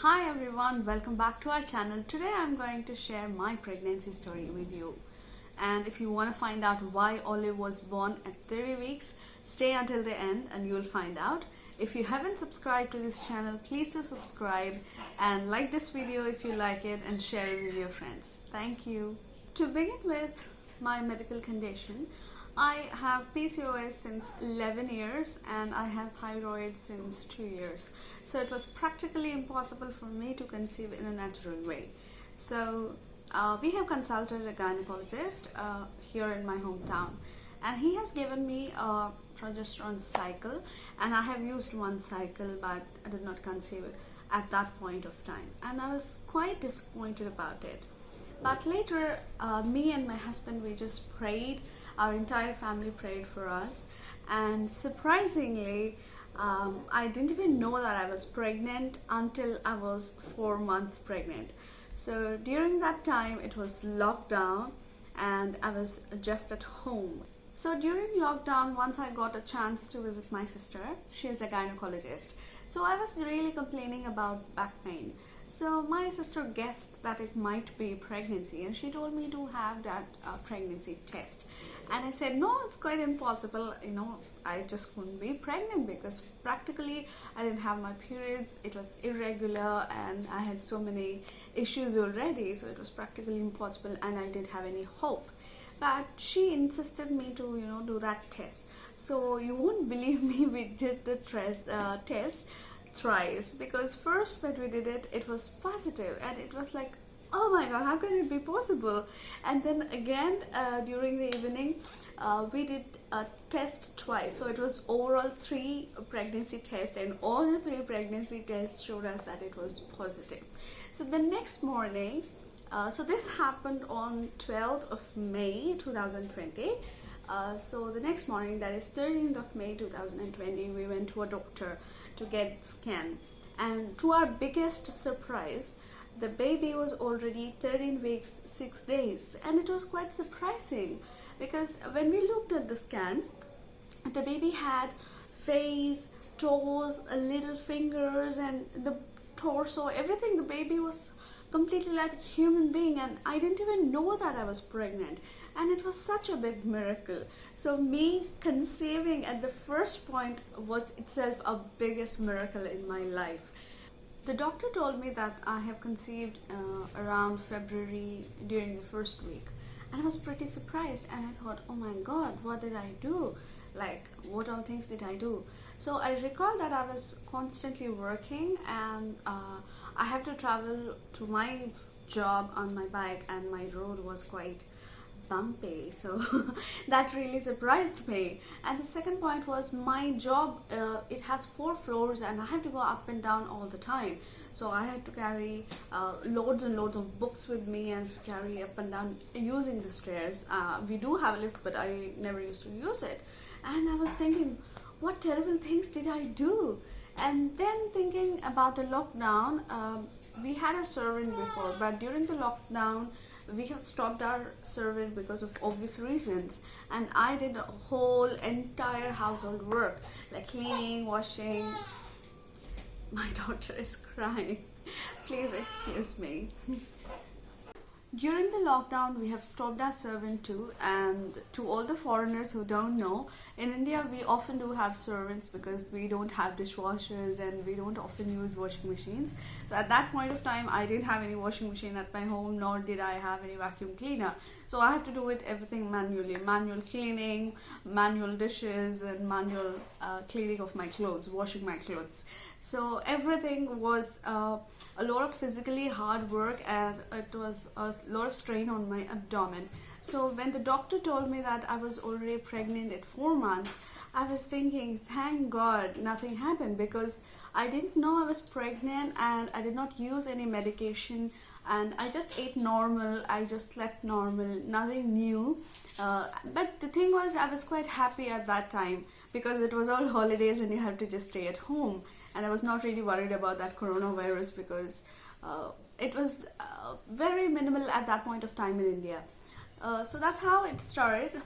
Hi everyone, welcome back to our channel. Today I'm going to share my pregnancy story with you. And if you want to find out why Olive was born at 30 weeks, stay until the end and you'll find out. If you haven't subscribed to this channel, please do subscribe and like this video if you like it and share it with your friends. Thank you. To begin with my medical condition, I have PCOS since 11 years and I have thyroid since 2 years. So it was practically impossible for me to conceive in a natural way. So we have consulted a gynecologist here in my hometown, and he has given me a progesterone cycle, and I have used one cycle but I did not conceive at that point of time, and I was quite disappointed about it. But later me and my husband, we just prayed. Our entire family prayed for us, and surprisingly I didn't even know that I was pregnant until I was 4 months pregnant. So during that time it was lockdown and I was just at home. So during lockdown, once I got a chance to visit my sister, she is a gynecologist. So I was really complaining about back pain. So my sister guessed that it might be pregnancy, and she told me to have that pregnancy test. And I said, no, it's quite impossible. I just couldn't be pregnant because practically I didn't have my periods. It was irregular and I had so many issues already. So it was practically impossible and I didn't have any hope. But she insisted me to do that test. So you won't believe me, we did the test thrice, because first when we did it, it was positive and it was like, oh my god, how can it be possible? And then again during the evening we did a test twice. So it was overall 3 pregnancy tests, and all the 3 pregnancy tests showed us that it was positive. So the next morning, so this happened on 12th of May 2020. So the next morning, that is 13th of May 2020, we went to a doctor to get scanned, and to our biggest surprise, the baby was already 13 weeks 6 days. And it was quite surprising because when we looked at the scan, the baby had face, toes, little fingers, and the torso, everything. The baby was completely like a human being, and I didn't even know that I was pregnant, and it was such a big miracle. So me conceiving at the first point was itself a biggest miracle in my life. The doctor told me that I have conceived around February during the first week, and I was pretty surprised, and I thought, oh my god, what did I do? Like, what all things did I do? So I recall that I was constantly working, and I have to travel to my job on my bike, and my road was quite bumpy, so that really surprised me. And the second point was my job, it has 4 floors and I have to go up and down all the time. So I had to carry loads and loads of books with me and carry up and down using the stairs. We do have a lift, but I never used to use it. And I was thinking, what terrible things did I do? And then thinking about the lockdown, we had a servant before, but during the lockdown we have stopped our servant because of obvious reasons, and I did a whole entire household work like cleaning, washing. My daughter is crying. Please excuse me. During the lockdown, we have stopped our servant too, and to all the foreigners who don't know, in India we often do have servants because we don't have dishwashers and we don't often use washing machines. So at that point of time, I didn't have any washing machine at my home, nor did I have any vacuum cleaner. So I have to do it everything manually, manual cleaning, manual dishes, and manual cleaning of my clothes, washing my clothes. So everything was a lot of physically hard work, and it was a lot of strain on my abdomen. So when the doctor told me that I was already pregnant at 4 months, I was thinking, thank God nothing happened, because I didn't know I was pregnant and I did not use any medication, and I just ate normal, I just slept normal, nothing new. But the thing was, I was quite happy at that time because it was all holidays and you have to just stay at home, and I was not really worried about that coronavirus because it was very minimal at that point of time in India. So that's how it started.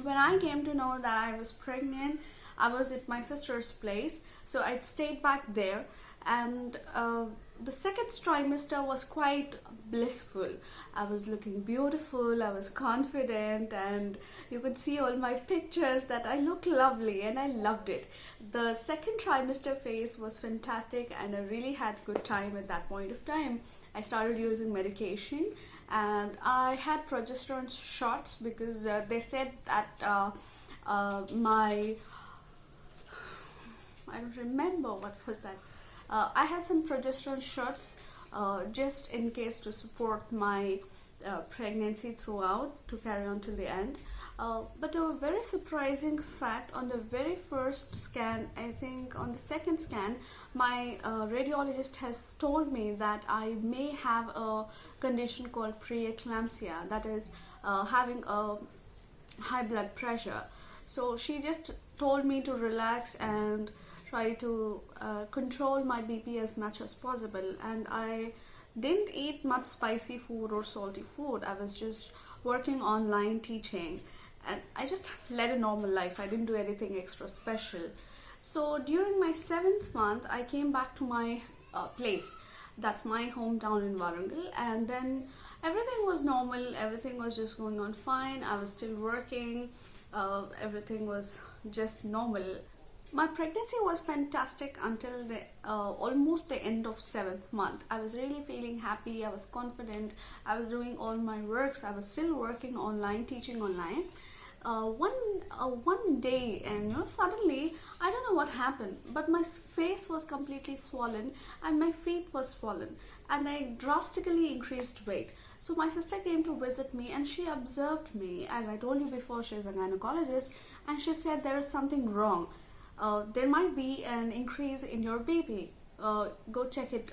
When I came to know that I was pregnant, I was at my sister's place, so I stayed back there, and the second trimester was quite blissful. I was looking beautiful, I was confident, and you could see all my pictures that I look lovely, and I loved it. The second trimester phase was fantastic, and I really had good time at that point of time. I started using medication, and I had progesterone shots because they said that my, I don't remember what was that. I had some progesterone shots just in case to support my pregnancy throughout, to carry on till the end. But a very surprising fact, on the very first scan, I think on the second scan, my radiologist has told me that I may have a condition called preeclampsia, that is having a high blood pressure. So she just told me to relax and try to control my BP as much as possible, and I didn't eat much spicy food or salty food. I was just working online teaching, and I just led a normal life. I didn't do anything extra special. So during my 7th month, I came back to my place. That's my hometown in Warangal, and then everything was normal. Everything was just going on fine. I was still working. Everything was just normal. My pregnancy was fantastic until the almost the end of 7th month. I was really feeling happy. I was confident. I was doing all my works. I was still working online, teaching online. One day, and suddenly, I don't know what happened, but my face was completely swollen and my feet was swollen, and I drastically increased weight. So my sister came to visit me, and she observed me. As I told you before, she's a gynecologist, and she said there is something wrong. There might be an increase in your BP. Go check it.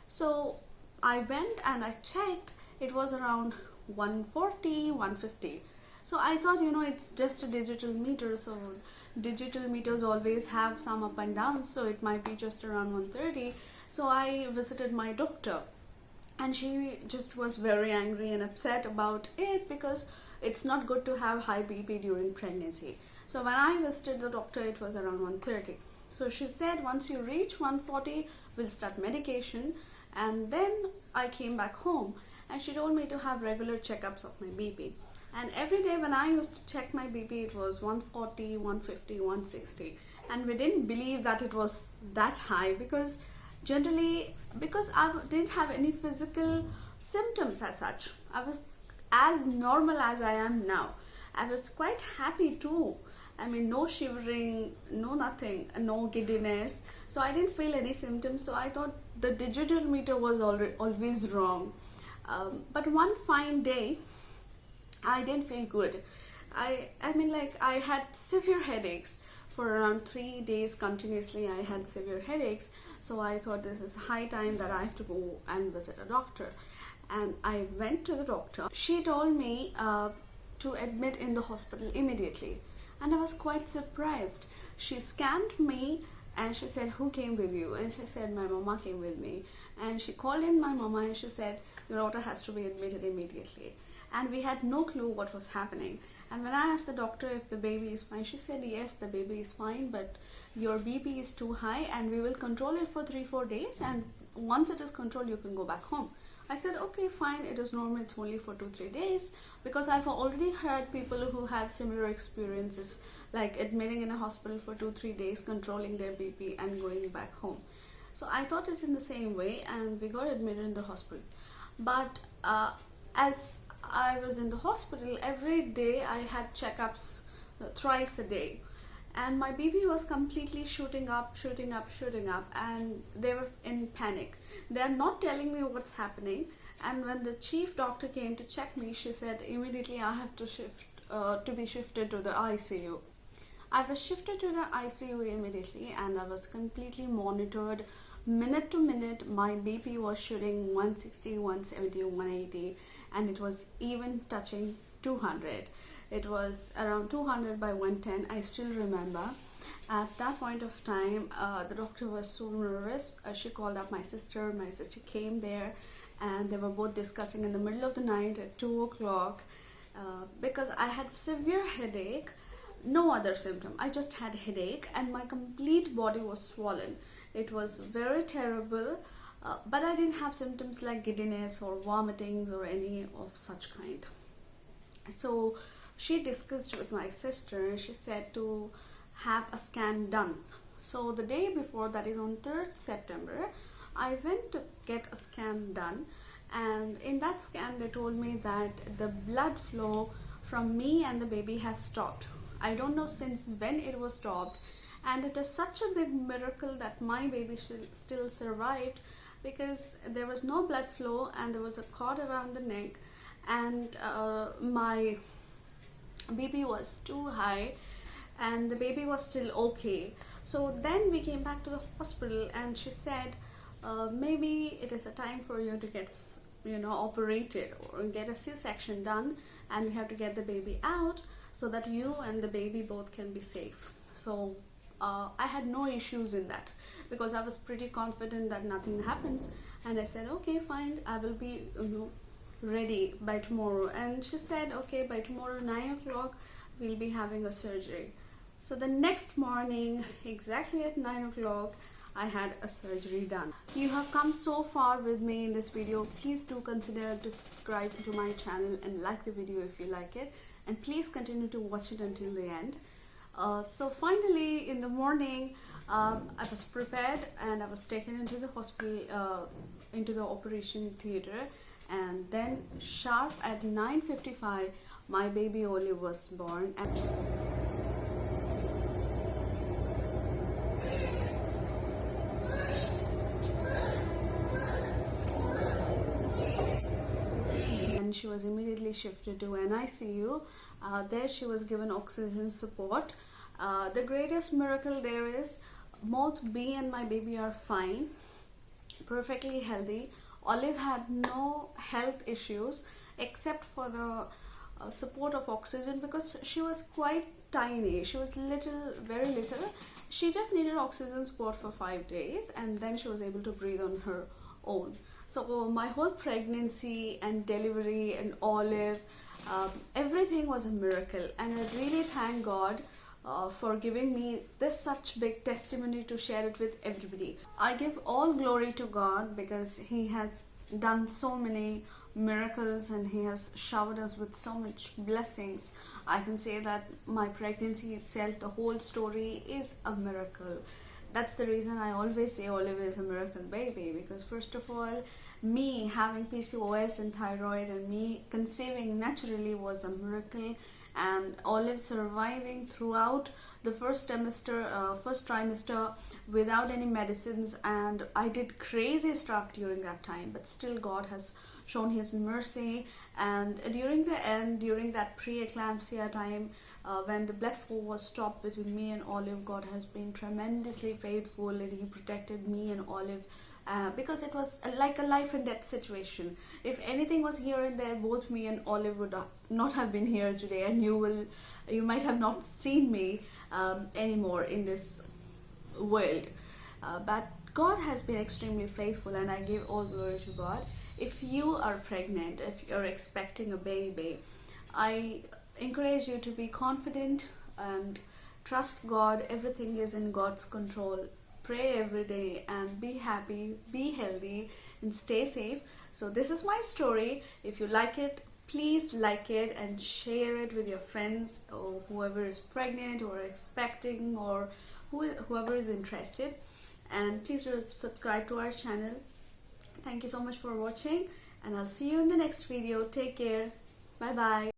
So I went and I checked. It was around 140, 150. So I thought, it's just a digital meter. So digital meters always have some up and down. So it might be just around 130. So I visited my doctor, and she just was very angry and upset about it, because it's not good to have high BP during pregnancy. So when I visited the doctor, it was around 130. So she said, once you reach 140, we'll start medication. And then I came back home, and she told me to have regular checkups of my BP. And every day when I used to check my BP, it was 140, 150, 160. And we didn't believe that it was that high, because I didn't have any physical symptoms as such. I was as normal as I am now. I was quite happy too. I mean, no shivering, no nothing, no giddiness. So I didn't feel any symptoms. So I thought the digital meter was always wrong. But one fine day, I didn't feel good. I had severe headaches. For around 3 days continuously, I had severe headaches. So I thought this is high time that I have to go and visit a doctor. And I went to the doctor. She told me to admit in the hospital immediately. And I was quite surprised. She scanned me, and she said, who came with you? And she said, my mama came with me. And she called in my mama, and she said, your daughter has to be admitted immediately. And we had no clue what was happening. And when I asked the doctor if the baby is fine, she said, yes, the baby is fine, but your BP is too high, and we will control it for 3-4 days. And once it is controlled, you can go back home. I said, okay, fine, it is normal, it's only for 2-3 days, because I've already heard people who had similar experiences, like admitting in a hospital for 2-3 days, controlling their BP and going back home. So I thought it in the same way, and we got admitted in the hospital. But as I was in the hospital, every day I had checkups thrice a day. And my BP was completely shooting up, and they were in panic. They are not telling me what's happening. And when the chief doctor came to check me, she said, immediately I have to be shifted to the ICU. I was shifted to the ICU immediately, and I was completely monitored minute to minute. My BP was shooting 160, 170, 180, and it was even touching 200. It was around 200 by 110. I still remember. At that point of time, the doctor was so nervous. She called up my sister. My sister came there, and they were both discussing in the middle of the night at 2 o'clock, because I had severe headache. No other symptom. I just had headache, and my complete body was swollen. It was very terrible. But I didn't have symptoms like giddiness or vomitings or any of such kind. So she discussed with my sister. She said to have a scan done. So the day before, that is on 3rd September, I went to get a scan done, and in that scan they told me that the blood flow from me and the baby has stopped. I don't know since when it was stopped, and it is such a big miracle that my baby still survived, because there was no blood flow and there was a cord around the neck, and my BP was too high and the baby was still okay. So then we came back to the hospital and she said, maybe it is a time for you to get operated or get a C-section done, and we have to get the baby out so that you and the baby both can be safe. So I had no issues in that, because I was pretty confident that nothing happens, and I said, okay, fine, I will be ready by tomorrow. And she said, okay, by tomorrow 9 o'clock we'll be having a surgery. So the next morning, exactly at 9 o'clock, I had a surgery done. You have come so far with me in this video. Please do consider to subscribe to my channel and like the video if you like it, and please continue to watch it until the end. So finally in the morning, I was prepared and I was taken into the hospital, into the operation theater, and then sharp at 9:55 my baby Olive was born. And she was immediately shifted to an ICU. There she was given oxygen support. The greatest miracle there is, both me and my baby are fine, perfectly healthy. Olive had no health issues except for the support of oxygen, because she was quite tiny. She was little, very little. She just needed oxygen support for 5 days, and then she was able to breathe on her own. So my whole pregnancy and delivery and Olive, everything was a miracle, and I really thank God for giving me this such big testimony to share it with everybody. I give all glory to God, because He has done so many miracles and He has showered us with so much blessings. I can say that my pregnancy itself, the whole story, is a miracle. That's the reason I always say Olive is a miracle baby, because first of all, me having PCOS and thyroid and me conceiving naturally was a miracle, and Olive surviving throughout the first trimester without any medicines. And I did crazy stuff during that time, but still God has shown His mercy. And during the end, during that preeclampsia time, when the blood flow was stopped between me and Olive, God has been tremendously faithful, and He protected me and Olive, because it was like a life and death situation. If anything was here and there, both me and Olive would not have been here today, and you might have not seen me anymore in this world. But God has been extremely faithful, and I give all glory to God. If you are pregnant, if you're expecting a baby, I encourage you to be confident and trust God. Everything is in God's control. Pray every day and be happy, be healthy, and stay safe. So this is my story. If you like it, please like it and share it with your friends, or whoever is pregnant or expecting, or whoever is interested. And please subscribe to our channel. Thank you so much for watching, and I'll see you in the next video. Take care. Bye bye.